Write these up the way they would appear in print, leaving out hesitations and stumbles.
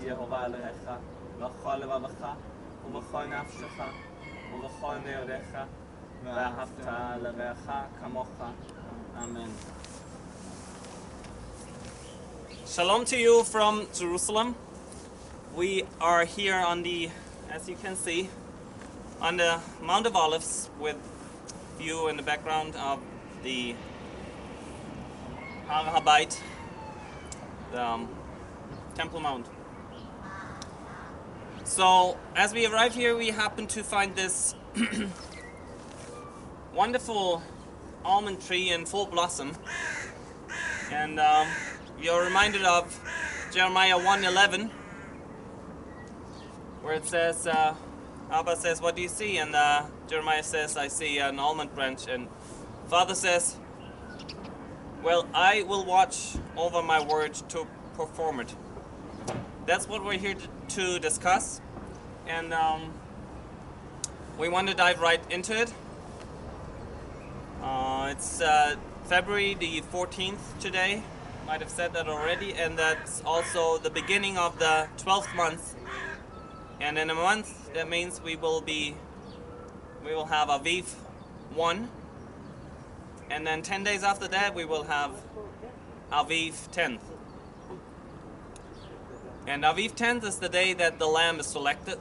יהובה אלוהיך, בכל לבבך ובכל נפשך ובכל מאודיך, ואהבת לרעך כמוך. Amen. Shalom to you from Jerusalem. We are here on the, as you can see, on the Mount of Olives with view in the background of the Har HaBayit, the Temple Mount. So as we arrive here, we happen to find this wonderful almond tree in full blossom, and you're reminded of Jeremiah 1:11, where it says, Abba says, "What do you see?" And Jeremiah says, "I see an almond branch." And Father says, "Well, I will watch over my word to perform it." That's what we're here to discuss, and we want to dive right into it. It's February the 14th today. Might have said that already, and that's also the beginning of the 12th month. And in a month, that means we will have Aviv 1, and then 10 days after that we will have Aviv 10th. And Aviv 10th is the day that the lamb is selected.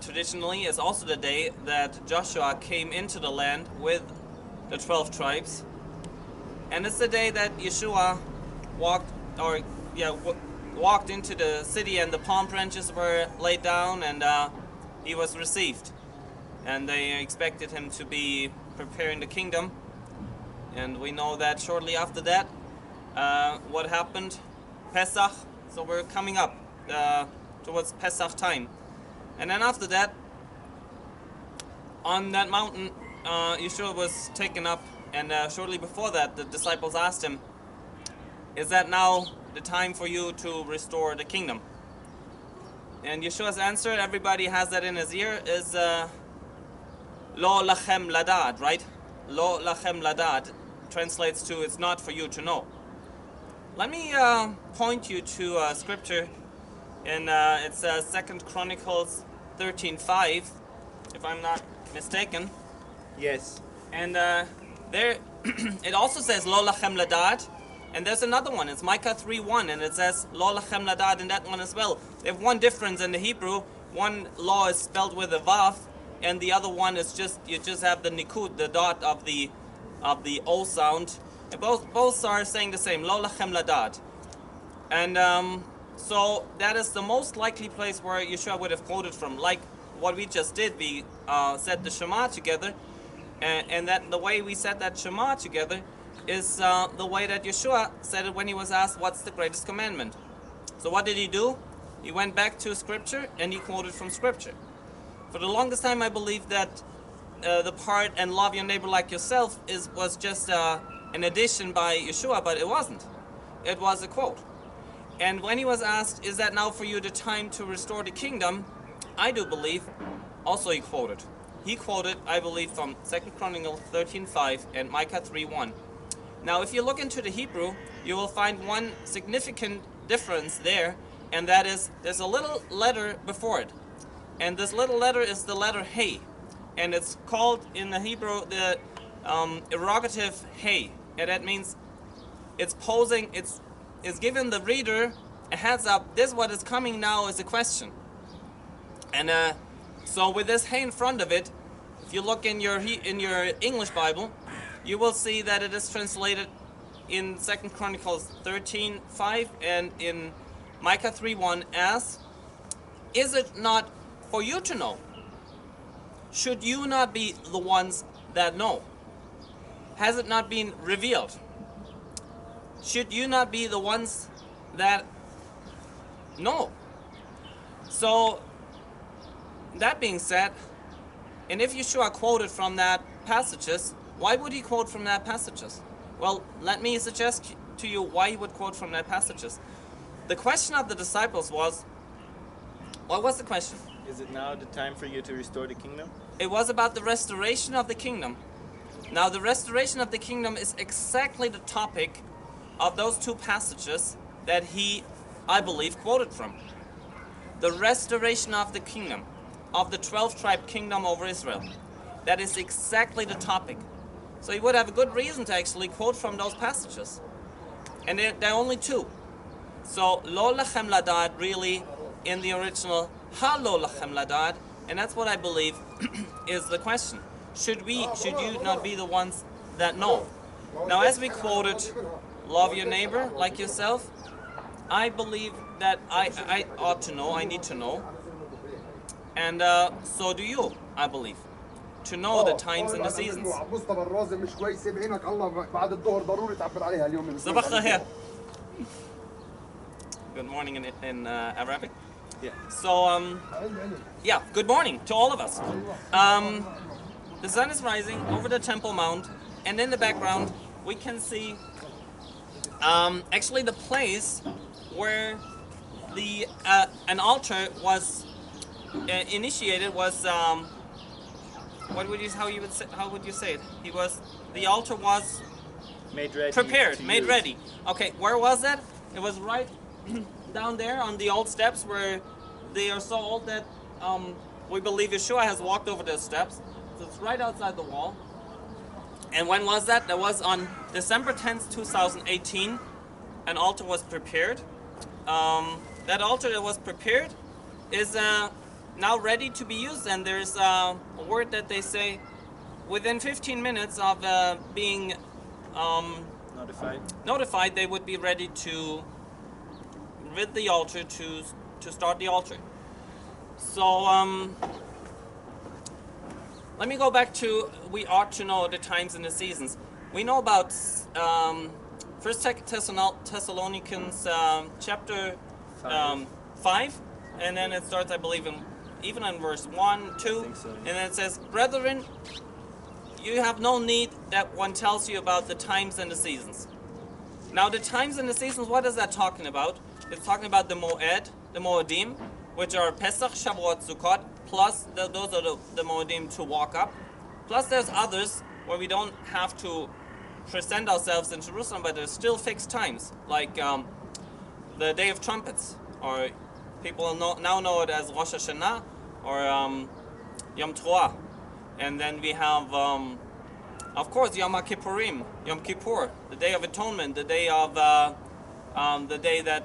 Traditionally, it's also the day that Joshua came into the land with the 12 tribes, and it's the day that Yeshua walked into the city, and the palm branches were laid down, and he was received, and they expected him to be preparing the kingdom. And we know that shortly after that, what happened? Pesach. So we're coming up towards Pesach time, and then after that, on that mountain, Yeshua was taken up, and shortly before that, the disciples asked him, "Is that now the time for you to restore the kingdom?" And Yeshua's answer, everybody has that in his ear, is Lo lachem ladad, right? Lo lachem ladad translates to, "It's not for you to know." Let me point you to scripture in it's 2 Chronicles 13:5, if I'm not mistaken. Yes. And there it also says Lo lachem ladad, and there's another one. It's Micah 3:1, and it says Lo lachem ladad in that one as well. They have one difference in the Hebrew. One law is spelled with a vav, and the other one is you just have the nikud, the dot of the O sound. And both are saying the same, Lo lachem ladad. And so that is the most likely place where Yeshua would have quoted from. Like what we just did, we said the Shema together, and that the way we said that Shema together is the way that Yeshua said it when he was asked, "What's the greatest commandment?" So what did he do? He went back to scripture and he quoted from scripture. For the longest time, I believed that the part "and love your neighbor like yourself" was just an addition by Yeshua, but it wasn't. It was a quote. And when he was asked, "Is that now for you the time to restore the kingdom?" I do believe also he quoted. He quoted, I believe, from 2 Chronicles 13:5 and Micah 3:1. Now, if you look into the Hebrew, you will find one significant difference there, and that is there's a little letter before it. And this little letter is the letter Hey. And it's called in the Hebrew the interrogative Hey. And that means it's posing, it's giving the reader a heads up, this what is coming now is a question. And so with this Hey in front of it, if you look in your English Bible, you will see that it is translated in 2 Chronicles 13:5 and in Micah 3:1 as, "Is it not for you to know? Should you not be the ones that know? Has it not been revealed? Should you not be the ones that know?" So that being said, and if Yeshua quoted from that passages, why would he quote from that passages? Well, let me suggest to you why he would quote from that passages. The question of the disciples was, what was the question? Is it now the time for you to restore the kingdom? It was about the restoration of the kingdom. Now, the restoration of the kingdom is exactly the topic of those two passages that he I believe, quoted from. The restoration of the kingdom, of the 12-tribe kingdom over Israel. That is exactly the topic. So you would have a good reason to actually quote from those passages. And there are only two. So, lo lachem ladad really in the original, ha lo lachem ladad, and that's what I believe is the question. Should you not be the ones that know? Now, as we quoted, love your neighbor like yourself, I believe that I ought to know, I need to know. And so do you, I believe. To know the times and the seasons. Good morning in Arabic. Yeah. So, yeah, good morning to all of us. The sun is rising over the Temple Mount, and in the background we can see actually the place where the an altar was initiated was how would you say it? The altar was Made ready. Prepared, made ready. Okay, where was that? It was right down there on the old steps where they are so old that we believe Yeshua has walked over those steps. So it's right outside the wall. And when was that? That was on December 10th, 2018. An altar was prepared. That altar that was prepared is now ready to be used, and there's a word that they say within 15 minutes of being notified, they would be ready to rid the altar to start the altar. So let me go back to we ought to know the times and the seasons. We know about 1 Thessalonians chapter 5, and then it starts, I believe, even in verse 1, 2, so. and then it says, "Brethren, you have no need that one tells you about the times and the seasons." Now, the times and the seasons, what is that talking about? It's talking about the Moed, the Moedim, which are Pesach, Shavuot, Sukkot, plus those are the Moedim to walk up. Plus there's others where we don't have to present ourselves in Jerusalem, but there's still fixed times, like the Day of Trumpets, or people now know it as Rosh Hashanah, or Yom Teruah. And then we have, of course, Yom Kippurim, Yom Kippur, the Day of Atonement, the day of the day that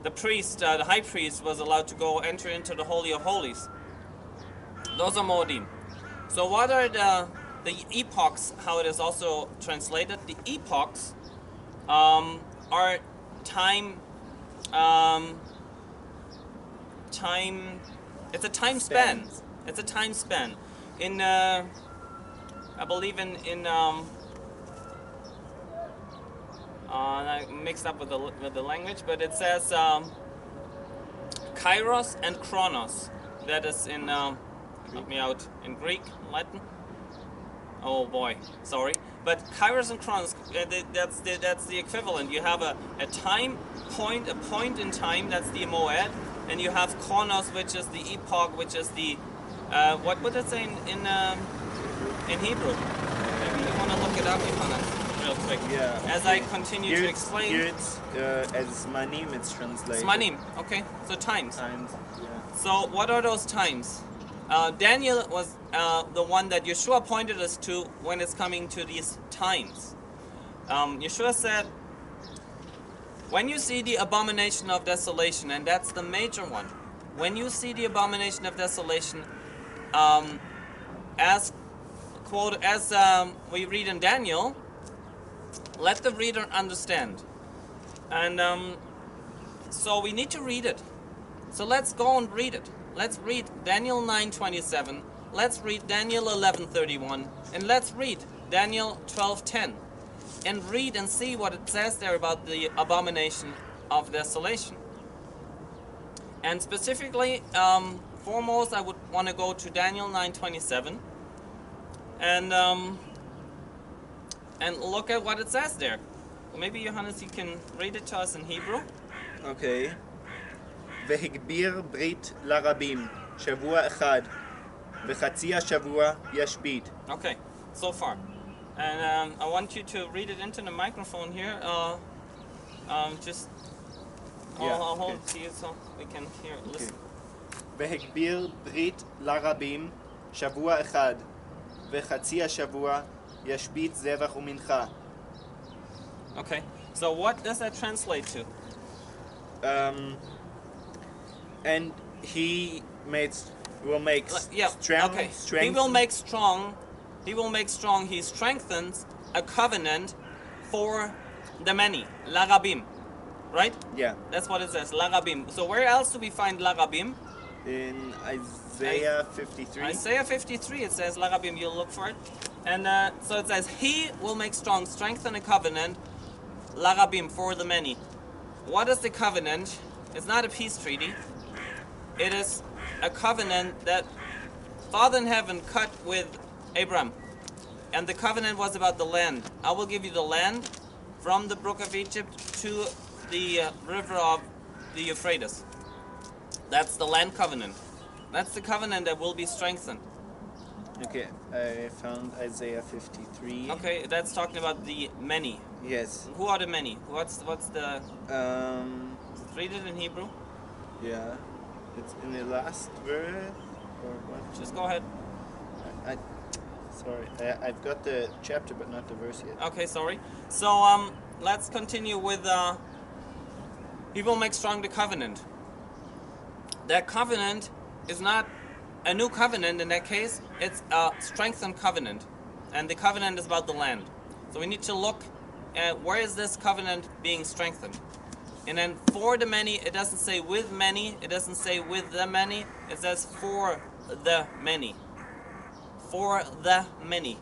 the priest, the high priest, was allowed to enter into the Holy of Holies. Those are Moedim. So what are the epochs? How it is also translated? The epochs are time. It's a time span. It's a time span. In I believe in I mixed up with the language, but it says Kairos and Chronos. That is in help me out, in Greek, Latin. Oh boy, sorry. But Kairos and Chronos, that's the equivalent. You have a time point, a point in time, that's the Moed, and you have Chronos, which is the epoch, which is the what would it say in Hebrew? Maybe you want to look it up, Yohanan, real quick. Yeah. As I continue Here to explain. Here it's as Zmanim, it's translated. Zmanim, okay, so times. Times, yeah. So what are those times? Daniel was the one that Yeshua pointed us to when it's coming to these times. Yeshua said, when you see the abomination of desolation, and that's the major one, when you see the abomination of desolation, as we read in Daniel, let the reader understand. And so we need to read it. So let's go and read it. Let's read Daniel 9:27. Let's read Daniel 11:31, and let's read Daniel 12:10, and read and see what it says there about the abomination of desolation. And specifically, foremost, I would want to go to Daniel 9:27, and look at what it says there. Maybe Johannes, you can read it to us in Hebrew. Okay. והגביר ברית לרבים, שבוע אחד, וחצי השבוע ישבית. Okay, so far. And I want you to read it into the microphone here. Just Yeah, I'll hold okay. it to you so we can hear. Listen. והגביר ברית לרבים שבוע אחד, וחצי השבוע ישבית זבח ומנחה. Okay. So what does that translate to? And he will make Yeah. strength. Okay. Strength. He will make strong. He will make strong. He strengthens a covenant for the many. Larabim. Right? Yeah. That's what it says. Larabim. So where else do we find Larabim? In Isaiah 53. Isaiah 53, it says Larabim, you'll look for it. And so it says, he will make strong, strengthen a covenant, Larabim, for the many. What is the covenant? It's not a peace treaty. It is a covenant that Father in heaven cut with Abram. And the covenant was about the land. I will give you the land from the brook of Egypt to the river of the Euphrates. That's the land covenant. That's the covenant that will be strengthened. Okay, I found Isaiah 53. Okay, that's talking about the many. Yes. Who are the many? What's the? Read it in Hebrew. Yeah. It's in the last verse or what? Just go ahead. Sorry, I've got the chapter but not the verse yet. Okay, sorry. So let's continue with. He will make strong the covenant. That covenant is not a new covenant in that case, it's a strengthened covenant. And the covenant is about the land. So we need to look at where is this covenant being strengthened. And then for the many, it doesn't say with many, it doesn't say with the many, it says for the many. For the many.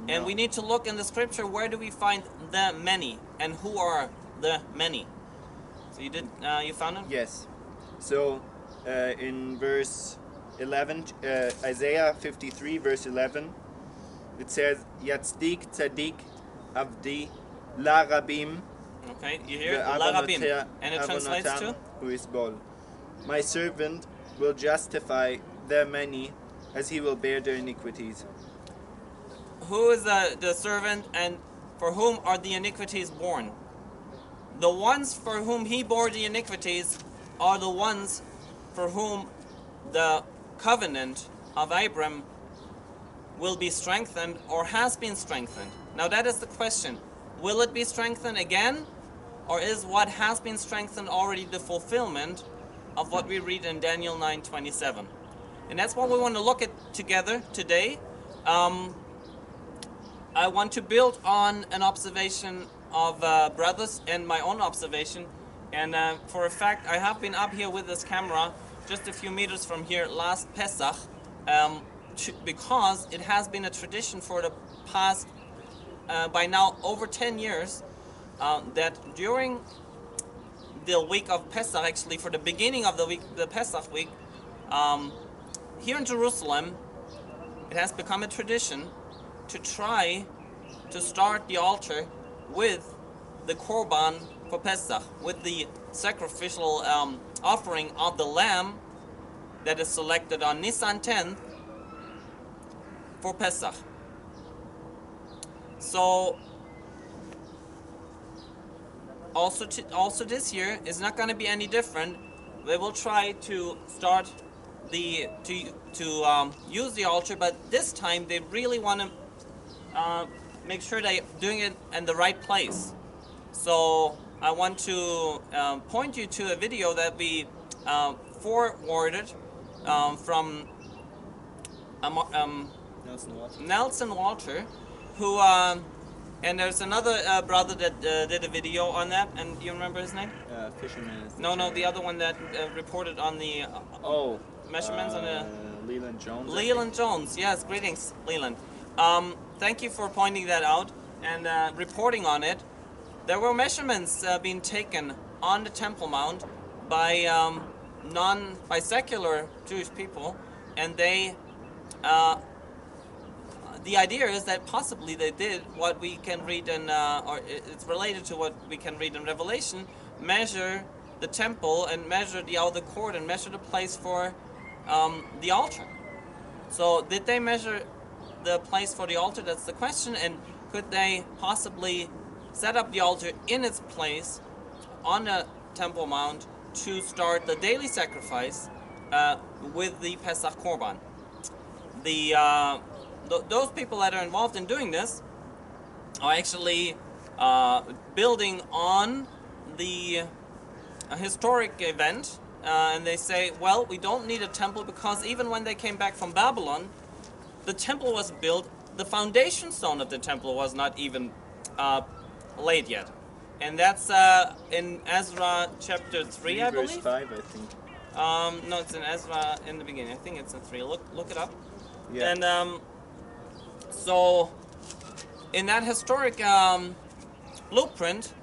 And we need to look in the scripture, where do we find the many? And who are the many? So you found it? Yes. So in verse 11, Isaiah 53 verse 11, it says, Yatzdik Tzadik Avdi La Rabim. Okay, you hear it? La Rabim. And it translates to? Who is Bol. My servant will justify the many as he will bear their iniquities. Who is the servant and for whom are the iniquities borne? The ones for whom he bore the iniquities are the ones for whom the covenant of Abram will be strengthened or has been strengthened. Now that is the question. Will it be strengthened again? Or is what has been strengthened already the fulfillment of what we read in Daniel 9:27? And that's what we want to look at together today. I want to build on an observation of brothers and my own observation. And for a fact, I have been up here with this camera just a few meters from here last Pesach because it has been a tradition for the past, by now, over 10 years that during the week of Pesach, actually for the beginning of the week, the Pesach week, here in Jerusalem, it has become a tradition to try to start the altar with the Korban for Pesach, with the sacrificial offering of the lamb that is selected on Nisan 10th for Pesach. So also this year is not going to be any different. They will try to start to use the altar, but this time they really want to make sure they're doing it in the right place. So I want to point you to a video that we forwarded from Nelson Walter, who and there's another brother that did a video on that, and you remember his name? Fisherman. No, the other one that reported on the measurements on the Leland Jones. Leland Jones, yes, greetings, Leland. Thank you for pointing that out and reporting on it. There were measurements being taken on the Temple Mount by by secular Jewish people, and they the idea is that possibly they did what we can read in, or it's related to what we can read in Revelation, measure the temple and measure the outer court and measure the place for the altar. So did they measure the place for the altar? That's the question. And could they possibly set up the altar in its place on the Temple Mount to start the daily sacrifice with the Pesach Korban. Those people that are involved in doing this are actually building on the historic event, and they say, well, we don't need a temple because even when they came back from Babylon, the temple was built, the foundation stone of the temple was not even laid yet. And that's in Ezra chapter 3, I verse believe. 5, I think. No, it's in Ezra in the beginning. I think it's in 3. Look it up. Yeah. And so in that historic blueprint,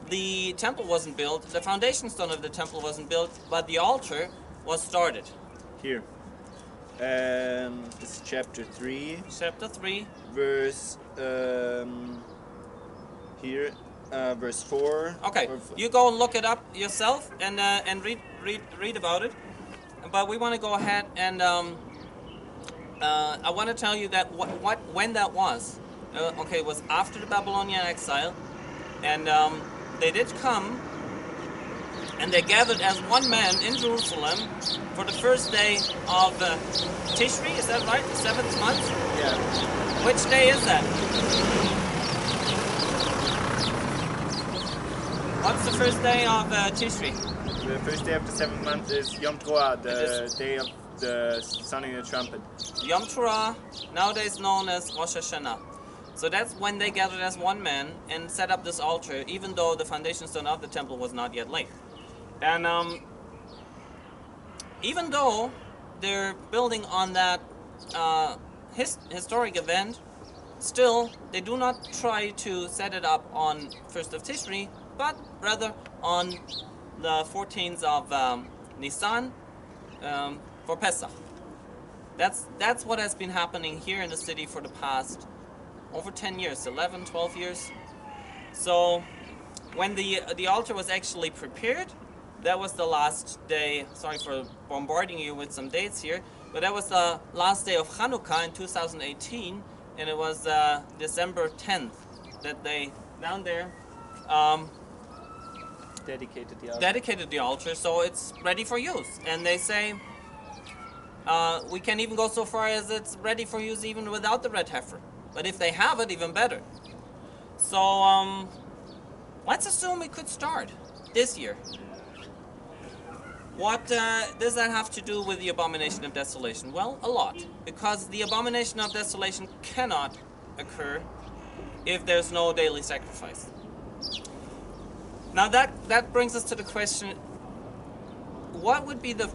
the temple wasn't built, the foundation stone of the temple wasn't built, but the altar was started. Here. It's chapter 3. Chapter 3. Verse here. Verse 4. Okay, you go and look it up yourself and read about it. But we want to go ahead and I want to tell you that when that was. Okay, it was after the Babylonian exile, and they did come and they gathered as one man in Jerusalem for the first day of Tishri. Is that right? The 7th month. Yeah. Which day is that? What's the first day of Tishri? The first day of the 7th month is Yom Teruah, the day of the sounding of the trumpet. Yom Teruah, nowadays known as Rosh Hashanah. So that's when they gathered as one man and set up this altar, even though the foundation stone of the temple was not yet laid. And even though they're building on that historic event, still they do not try to set it up on 1st of Tishri, but rather on the 14th of Nisan for Pesach. That's what has been happening here in the city for the past over 10 years, 11, 12 years. So when the altar was actually prepared, that was the last day. Sorry for bombarding you with some dates here, but that was the last day of Hanukkah in 2018, and it was December 10th that they down there dedicated the altar, so it's ready for use. And they say we can even go so far as it's ready for use even without the red heifer. But if they have it, even better. So let's assume we could start this year. What does that have to do with the abomination of desolation? Well, a lot. Because the abomination of desolation cannot occur if there's no daily sacrifice. Now that brings us to the question, what would be the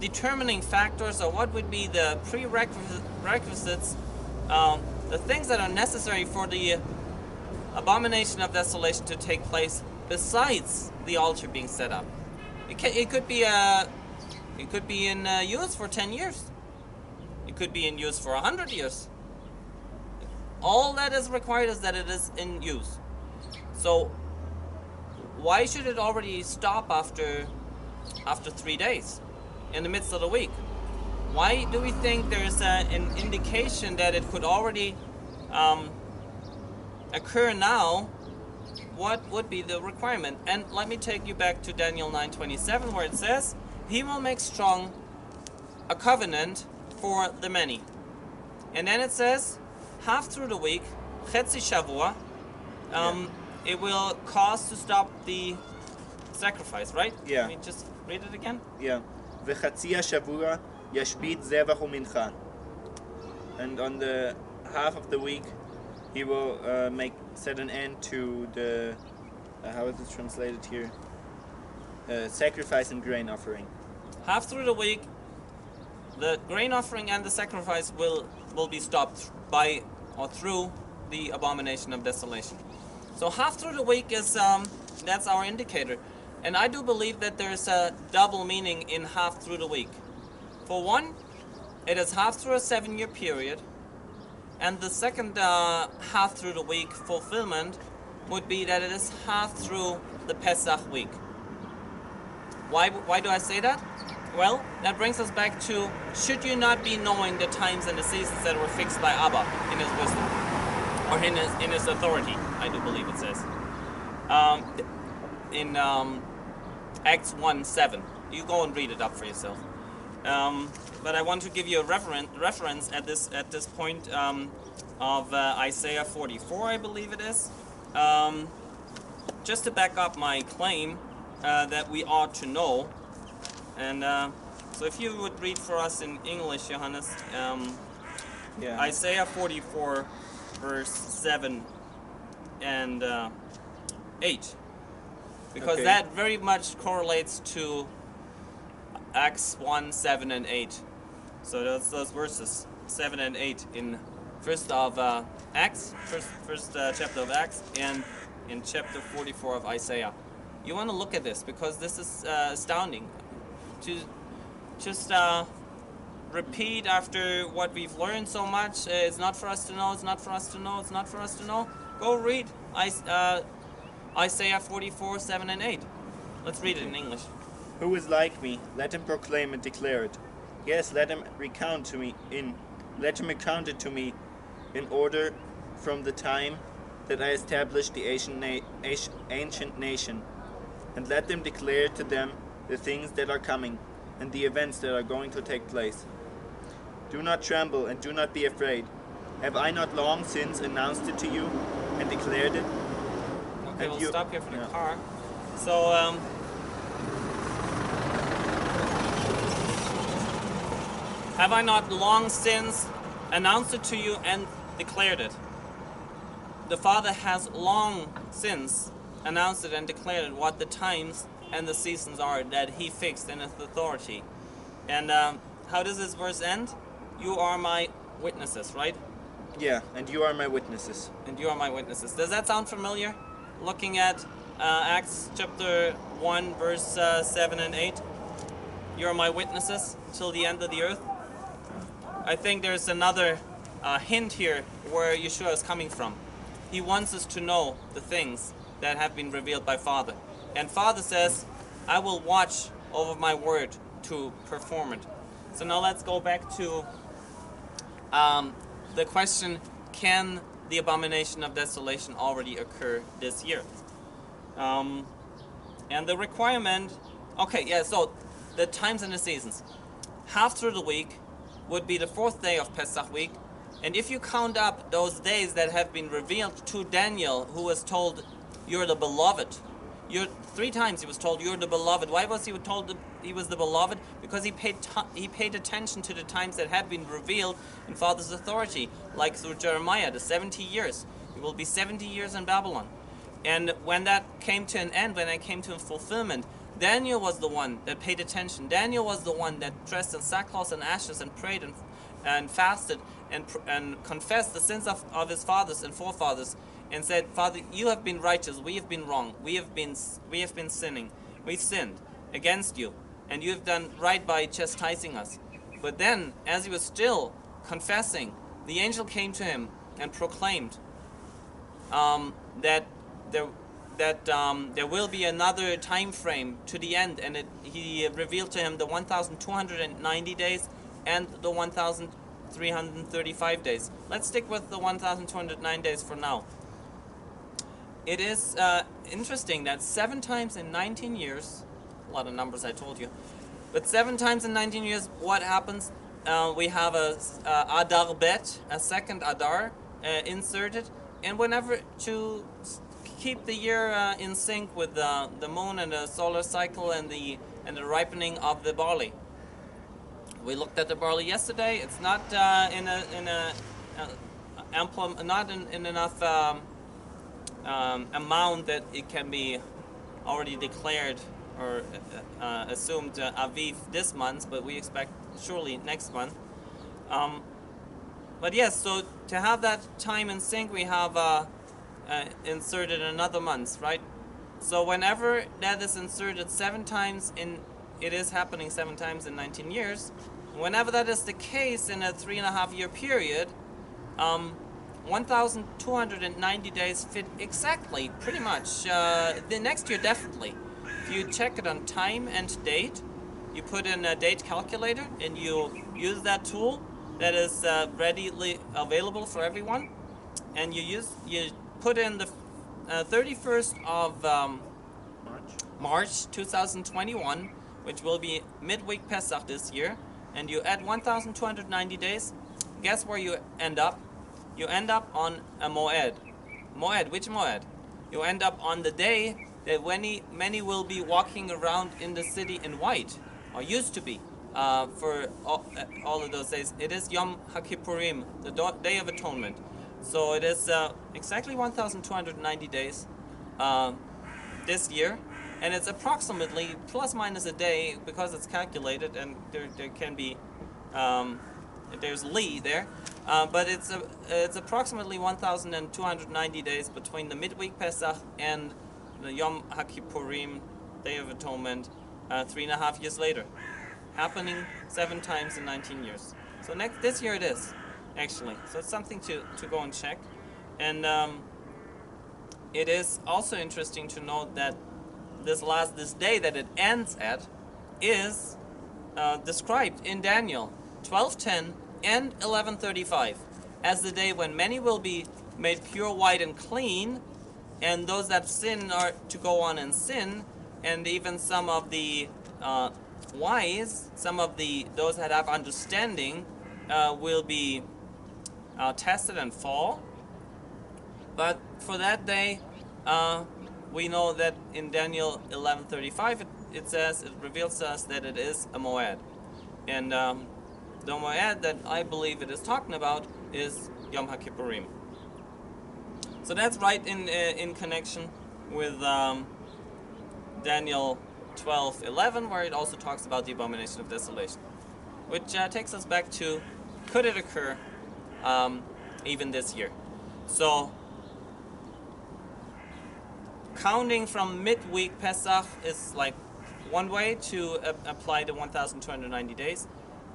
determining factors, or what would be the prerequisites, the things that are necessary for the abomination of desolation to take place besides the altar being set up? It could be in use for 10 years. It could be in use for 100 years. All that is required is that it is in use. So why should it already stop after 3 days in the midst of the week? Why do we think there's an indication that it could already occur now? What would be the requirement? And let me take you back to Daniel 9:27, where it says, "He will make strong a covenant for the many." And then it says, half through the week, chetzi shavua, it will cause to stop the sacrifice, right? Yeah. Let me just read it again. Yeah. V'chatzi shavua yashbit zevach umincha. And on the half of the week, he will set an end to the how is it translated here? Sacrifice and grain offering. Half through the week, the grain offering and the sacrifice will be stopped by or through the abomination of desolation. So half through the week is that's our indicator, and I do believe that there's a double meaning in half through the week. For one, it is half through a 7-year period. And the second half through the week fulfillment would be that it is half through the Pesach week. Why do I say that? Well, that brings us back to, should you not be knowing the times and the seasons that were fixed by Abba in his wisdom? Or in his authority, I do believe it says. um, in Acts 1:7. You go and read it up for yourself. But I want to give you a reference at this point of Isaiah 44, I believe it is, just to back up my claim that we ought to know. And so if you would read for us in English, Johannes, Yeah. Isaiah 44, verse 7 and 8, because Okay. that very much correlates to Acts 1, 7 and 8. So those verses 7 and 8 in first chapter of Acts, and in chapter 44 of Isaiah. You want to look at this because this is astounding. To just repeat after what we've learned so much. It's not for us to know. It's not for us to know. It's not for us to know. Go read Isaiah 44, 7 and 8. Let's read it in English. Who is like me? Let him proclaim and declare it. Yes, let him recount it to me in order from the time that I established the ancient nation, and let them declare to them the things that are coming, and the events that are going to take place. Do not tremble and do not be afraid. Have I not long since announced it to you and declared it? Okay, And we'll you- stop here for the yeah. car. So, have I not long since announced it to you and declared it? The Father has long since announced it and declared it, what the times and the seasons are that He fixed in His authority. And how does this verse end? You are my witnesses, right? Yeah, and you are my witnesses. And you are my witnesses. Does that sound familiar? Looking at Acts chapter 1, verse 7 and 8. You are my witnesses till the end of the earth. I think there's another hint here where Yeshua is coming from. He wants us to know the things that have been revealed by Father. And Father says, I will watch over my word to perform it. So now let's go back to the question, can the abomination of desolation already occur this year? And the requirement, so the times and the seasons. Half through the week would be the 4th day of Pesach week. And if you count up those days that have been revealed to Daniel, who was told, you're the beloved. 3 times he was told, you're the beloved. Why was he told he was the beloved? Because he paid attention to the times that had been revealed in Father's authority, like through Jeremiah, the 70 years. It will be 70 years in Babylon. And when that came to an end, when it came to a fulfillment, Daniel was the one that paid attention. Daniel was the one that dressed in sackcloth and ashes and prayed and fasted and confessed the sins of his fathers and forefathers, and said, Father, you have been righteous, we have been wrong, we have been sinning, we've sinned against you, and you have done right by chastising us. But then, as he was still confessing, the angel came to him and proclaimed that there will be another time frame to the end, and he revealed to him the 1,290 days and the 1,335 days. Let's stick with the 1,209 days for now. It is interesting that 7 times in 19 years, a lot of numbers I told you, but 7 times in 19 years, what happens? We have a Adar Bet, a second Adar inserted, and whenever to keep the year in sync with the moon and the solar cycle and the ripening of the barley. We looked at the barley yesterday. It's not in enough amount that it can be already declared or assumed Aviv this month, but we expect surely next month. But yes, so to have that time in sync, we have inserted another month, right? So whenever that is inserted 7 times it is happening 7 times in 19 years. Whenever that is the case in a 3.5 year period, 1,290 days fit exactly, pretty much. The next year, definitely. If you check it on time and date, you put in a date calculator and you use that tool that is readily available for everyone, and you put in 31st of March. March 2021, which will be midweek Pesach this year, and you add 1,290 days, guess where you end up? You end up on a Moed. Moed, which Moed? You end up on the day that many will be walking around in the city in white, or used to be, for all of those days. It is Yom HaKippurim, the Day of Atonement. So it is exactly 1,290 days this year, and it's approximately plus minus a day because it's calculated, and there can be there's Lee there, but it's approximately 1,290 days between the midweek Pesach and the Yom HaKippurim, Day of Atonement, 3.5 years later, happening 7 times in 19 years. So this year it is, actually. So it's something to go and check. And it is also interesting to note that this day that it ends at is described in Daniel 12:10 and 11:35 as the day when many will be made pure, white, and clean, and those that sin are to go on and sin, and even some of the wise, some of those that have understanding will be tested and fall. But for that day, we know that in Daniel 11:35 it reveals to us that it is a Moed, and the Moed that I believe it is talking about is Yom HaKippurim. So that's right in connection with Daniel 12:11, where it also talks about the abomination of desolation, which takes us back to, could it occur even this year? So counting from midweek Pesach is like one way to apply the 1,290 days.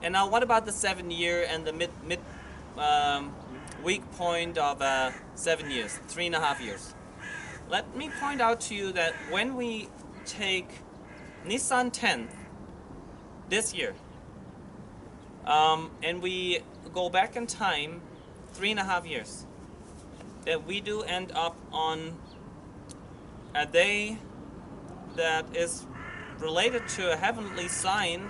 And now what about the 7-year and the mid week point of 7 years, 3.5 years? Let me point out to you that when we take Nisan 10th this year, and we go back in time 3.5 years, that we do end up on a day that is related to a heavenly sign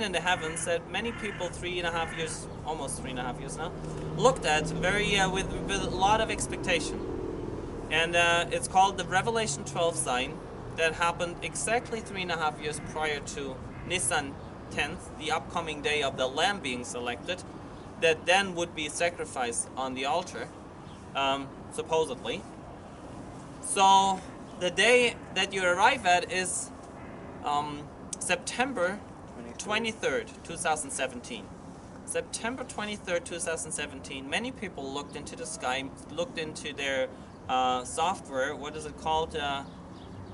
in the heavens that many people 3.5 years, almost 3.5 years now, looked at very with a lot of expectation. And it's called the Revelation 12 sign that happened exactly 3.5 years prior to Nisan 10th, the upcoming day of the Lamb being selected, that then would be sacrificed on the altar, supposedly. So the day that you arrive at is September 23rd, 2017. September 23rd, 2017. Many people looked into the sky, looked into their software. What is it called?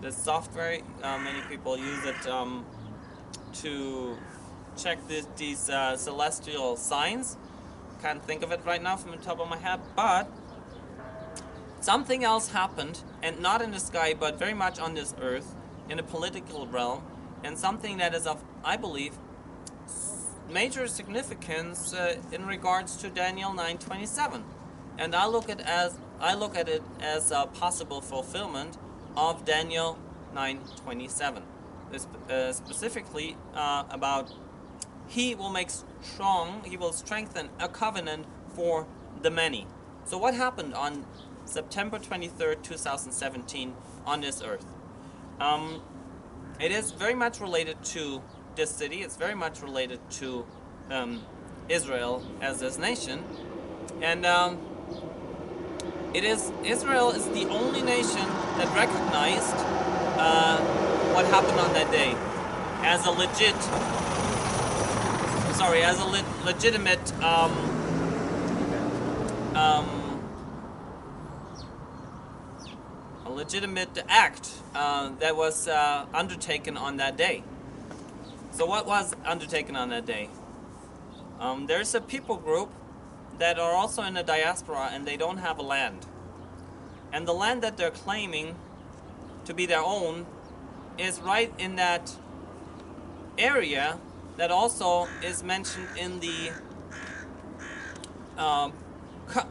The software. Many people use it to check these celestial signs. Can't think of it right now from the top of my head, but something else happened, and not in the sky, but very much on this earth, in a political realm, and something that is of, I believe, major significance in regards to Daniel 9:27, and I look at it as a possible fulfillment of Daniel 9:27. Specifically about he will make strong, he will strengthen a covenant for the many. So what happened on September 23rd, 2017 on this earth? It is very much related to this city. It's very much related to Israel as this nation, and Israel is the only nation that recognized what happened on that day as a legitimate act that was undertaken on that day. So what was undertaken on that day? There's a people group that are also in the diaspora, and they don't have a land. And the land that they're claiming to be their own is right in that area that also is mentioned in the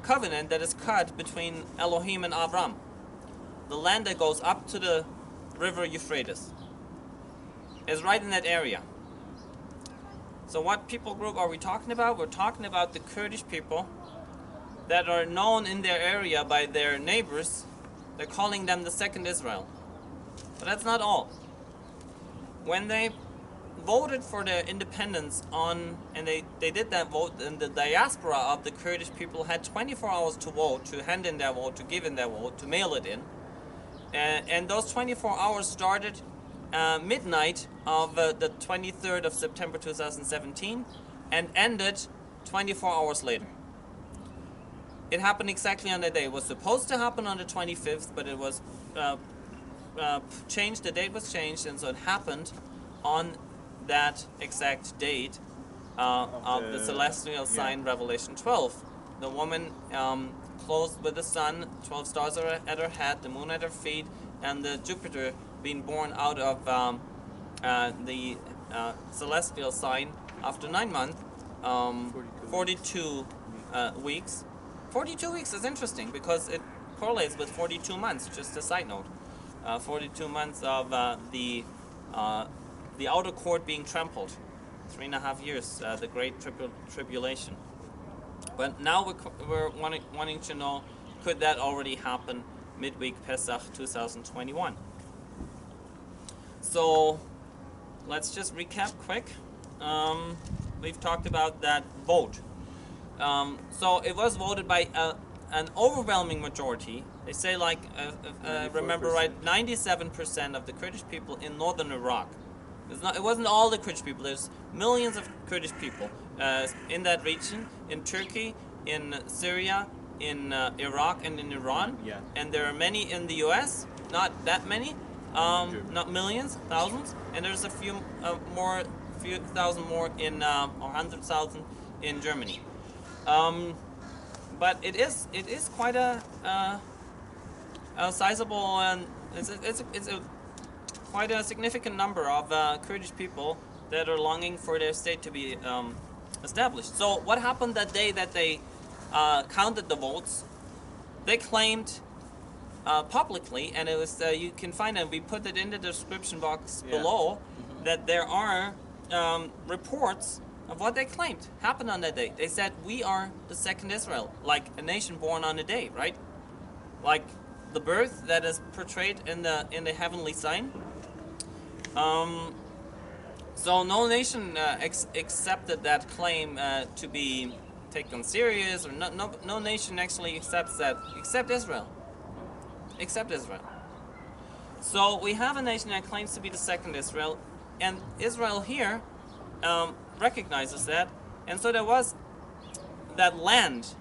covenant that is cut between Elohim and Avram. the land that goes up to the river Euphrates, is right in that area. So what people group are we talking about? We're talking about the Kurdish people that are known in their area by their neighbors. They're calling them the Second Israel. But that's not all. When they voted for their independence and they did that vote, and the diaspora of the Kurdish people had 24 hours to vote, to hand in their vote, to give in their vote, to mail it in. And those 24 hours started midnight of the 23rd of September 2017 and ended 24 hours later. It happened exactly on the day. It was supposed to happen on the 25th, but it was changed. The date was changed, and so it happened on that exact date of the celestial sign, Revelation 12. The woman clothed with the sun, 12 stars at her head, the moon at her feet, and the Jupiter being born out of the celestial sign after 9 months, 42 weeks. 42 weeks is interesting because it correlates with 42 months, just a side note. 42 months of the outer court being trampled. 3.5 years, the Great Tribulation. But now we're wanting to know, could that already happen midweek Pesach 2021? So let's just recap quick. We've talked about that vote. So it was voted by an overwhelming majority. They say, like, if I remember right, 97% of the Kurdish people in northern Iraq. It wasn't all the Kurdish people. There's millions of Kurdish people in that region, in Turkey, in Syria, in Iraq, and in Iran. Yeah. And there are many in the U.S. Not that many, not millions, thousands. And there's a few thousand more in, or 100,000 in Germany. But it is quite a sizable, and it's quite a significant number of Kurdish people that are longing for their state to be established. So what happened that day that they counted the votes? They claimed publicly, and it was you can find it. We put it in the description box below, that there are reports of what they claimed happened on that day. They said, we are the second Israel, like a nation born on a day, right? Like the birth that is portrayed in the heavenly sign. So no nation accepted that claim to be taken serious, or no nation actually accepts that, except Israel. Except Israel. So we have a nation that claims to be the second Israel, and Israel here recognizes that, and so there was that land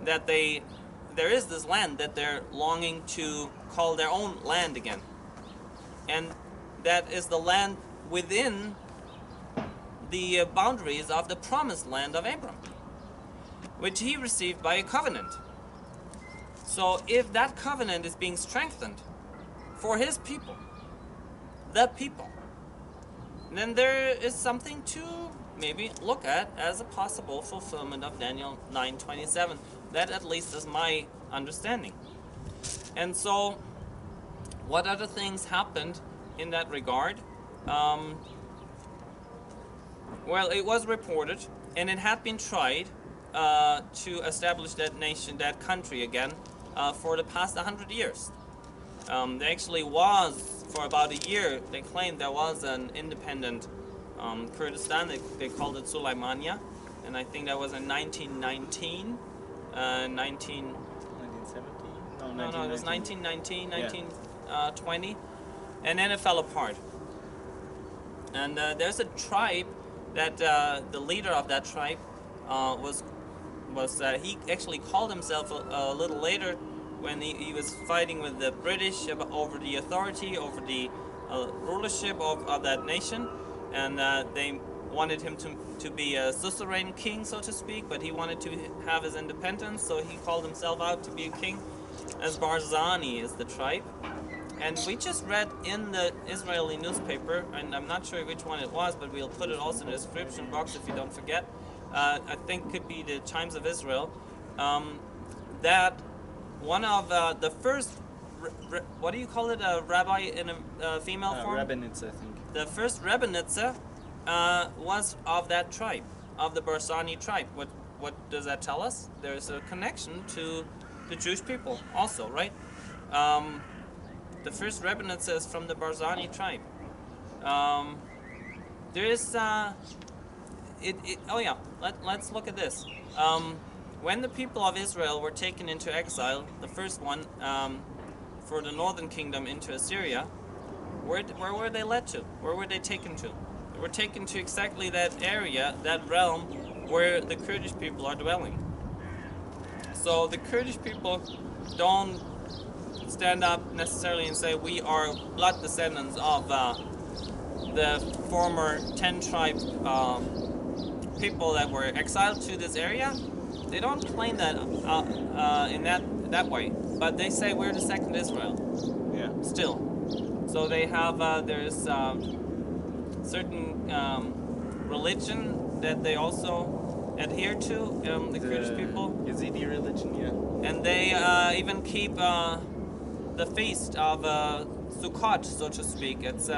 that there is this land that they're longing to call their own land again, and that is the land within the boundaries of the promised land of Abram, which he received by a covenant. So if that covenant is being strengthened for his people, the people, then there is something to maybe look at as a possible fulfillment of Daniel 9:27. That at least is my understanding. And so, what other things happened in that regard? Well, it was reported, and it had been tried to establish that nation, that country again, for the past 100 years. There actually was, for about a year, they claimed there was an independent Kurdistan. They called it Sulaimania, and I think that was in 1919, 1917. No, it was 1919, 1920, and then it fell apart. And there's a tribe that the leader of that tribe was he actually called himself a little later, when he was fighting with the British over the authority, over the rulership of that nation, and they wanted him to be a suzerain king, so to speak, but he wanted to have his independence, so he called himself out to be a king, as Barzani is the tribe. And we just read in the Israeli newspaper, and I'm not sure which one it was, but we'll put it also in the description box if you don't forget, I think it could be the Times of Israel, that one of the first what do you call it? A rabbi in a female form? Rabbinitz, I think. The first rabbinitza was of that tribe, of the Barzani tribe. What does that tell us? There's a connection to the Jewish people also, right? The first rabbinitza is from the Barzani tribe. There is oh yeah, let's look at this. When the people of Israel were taken into exile, the first one for the northern kingdom into Assyria, where were they led to? Where were they taken to? They were taken to exactly that area, that realm, where the Kurdish people are dwelling. So the Kurdish people don't stand up necessarily and say we are blood descendants of the former 10 tribe people that were exiled to this area. They don't claim that in that way, but they say we're the second Israel. Yeah. Still, so they have there's certain religion that they also adhere to, the Kurdish people. Yazidi religion, yeah. And they even keep the feast of Sukkot, so to speak. It's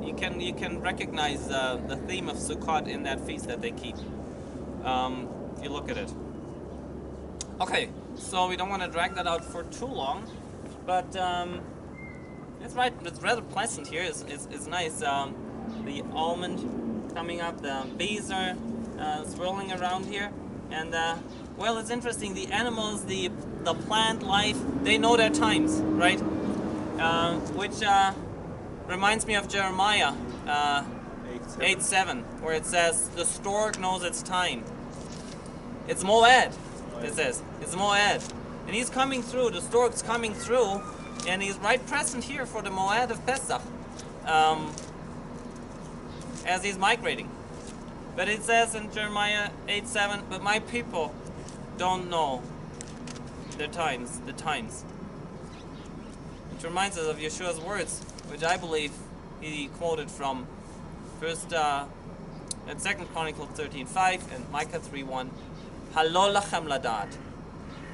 you can recognize the theme of Sukkot in that feast that they keep. If you look at it. Okay, so we don't want to drag that out for too long, but it's right. It's rather pleasant here. It's nice. The almond coming up. The bees are swirling around here, and well, it's interesting. The animals, the plant life, they know their times, right? Which reminds me of Jeremiah 8:7, where it says, "The stork knows its time." It's Moed. It says it's Moed, and he's coming through. The stork's coming through, and he's right present here for the Moed of Pesach, as he's migrating. But it says in Jeremiah 8:7, "But my people don't know the times." Which reminds us of Yeshua's words, which I believe he quoted from Second Chronicles 13:5 and Micah 3:1. Halol lachem ladat.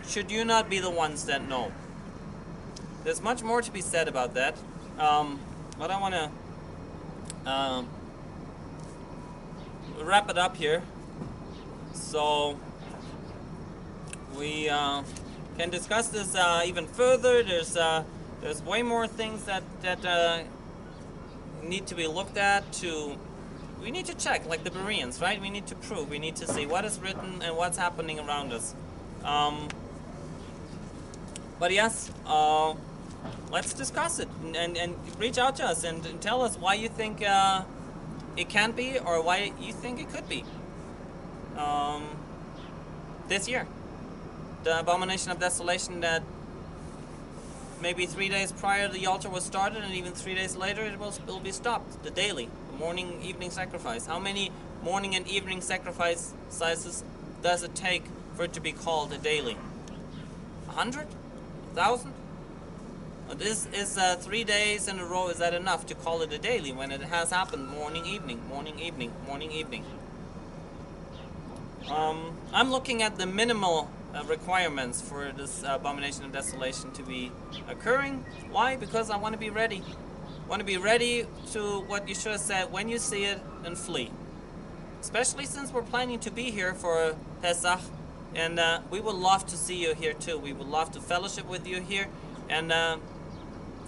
Should you not be the ones that know? There's much more to be said about that, but I want to wrap it up here, so we can discuss this even further. There's way more things that need to be looked at. We need to check, like the Bereans, right? We need to prove. We need to see what is written and what's happening around us. But yes, let's discuss it and reach out to us and tell us why you think it can't be, or why you think it could be. This year, the abomination of desolation that maybe 3 days prior the altar was started, and even 3 days later it will be stopped. The daily, the morning, evening sacrifice. How many morning and evening sacrifices does it take for it to be called a daily? 100? 1,000? This is 3 days in a row. Is that enough to call it a daily when it has happened morning, evening, morning, evening, morning, evening? I'm looking at the minimal requirements for this abomination of desolation to be occurring. Why? Because I want to be ready. I want to be ready to what Yeshua said: when you see it, then flee. Especially since we're planning to be here for Pesach, and we would love to see you here too. We would love to fellowship with you here, and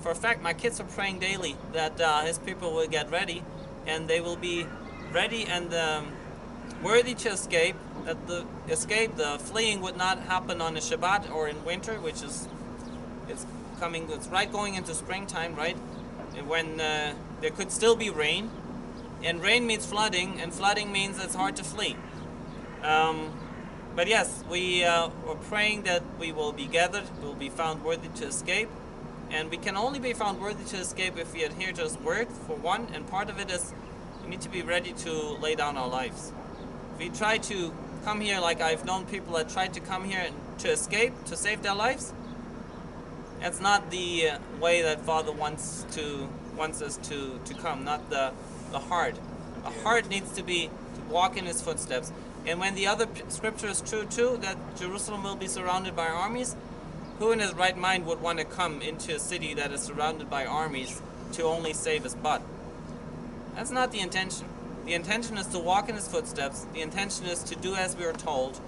for a fact, my kids are praying daily that his people will get ready, and they will be ready and worthy to escape. That the fleeing would not happen on a Shabbat or in winter, which is it's right going into springtime, right? When there could still be rain, and rain means flooding, and flooding means it's hard to flee. But yes, we are praying that we will be gathered, we will be found worthy to escape, and we can only be found worthy to escape if we adhere to His word, for one, and part of it is we need to be ready to lay down our lives. If we try to come here, like I've known people that tried to come here to escape, to save their lives, that's not the way that Father wants us to come, not the heart. The heart needs to walk in His footsteps. And when the other scripture is true too, that Jerusalem will be surrounded by armies, Who in his right mind would want to come into a city that is surrounded by armies to only save his butt? That's not the intention. The intention is to walk in his footsteps. The intention is to do as we are told.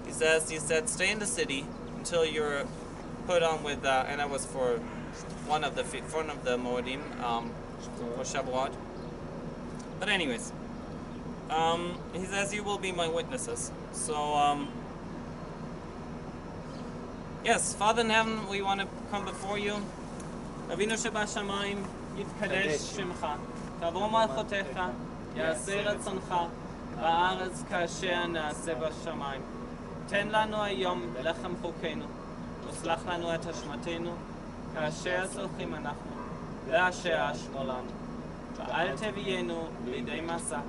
He said, stay in the city until you're put on with, and that was for one of the Moedim, for Shavuot. But anyways, he says, you will be my witnesses. So, yes, Father in heaven, we want to come before you. Avinu Shebashamayim, Yitkadesh Shimcha, Tavo Malchotecha, Yaseh Ratzoncha, Ba'aretz Kasher Na'aseh Bashamayim. תן לנו היום לחם חוקנו, וסלח לנו את אשמתנו, כאשר סולחים אנחנו, לאשר אשמו לנו. ואל תביאנו לידי מסע,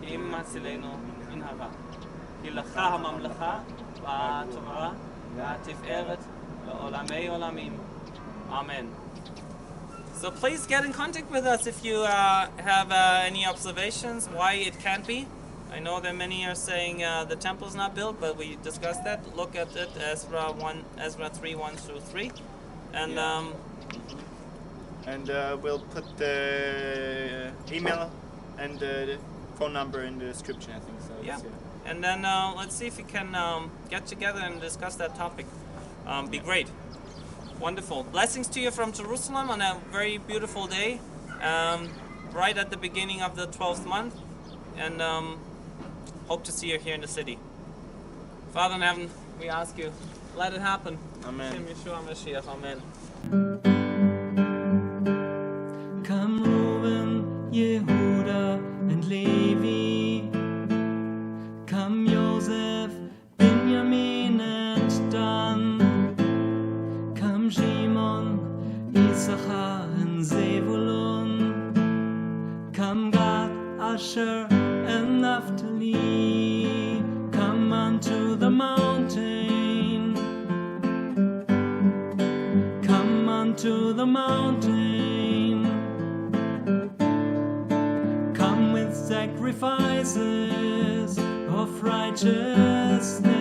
כי אם מצילנו מן הרע. כי לך הממלכה, והתורה, והתפארת, לעולמי עולמים. Amen. So please get in contact with us if you have any observations why it can't be. I know that many are saying the temple's not built, but we discussed that. Look at it, Ezra 3, 1 through 3. And we'll put the email and the phone number in the description, I think. So yeah. And then let's see if we can get together and discuss that topic. Be great. Wonderful. Blessings to you from Jerusalem on a very beautiful day, right at the beginning of the 12th month. And hope to see you here in the city. Father in heaven, we ask you, let it happen. Amen. Shem Yeshua Mashiach. Amen. Come Reuben, Yehuda, and Levi. Come Joseph, Benjamin, and Dan. Come Shimon, Issachar, and Zebulun. Come Gad, Asher, and Naphtali, come unto the mountain, come unto the mountain, come with sacrifices of righteousness.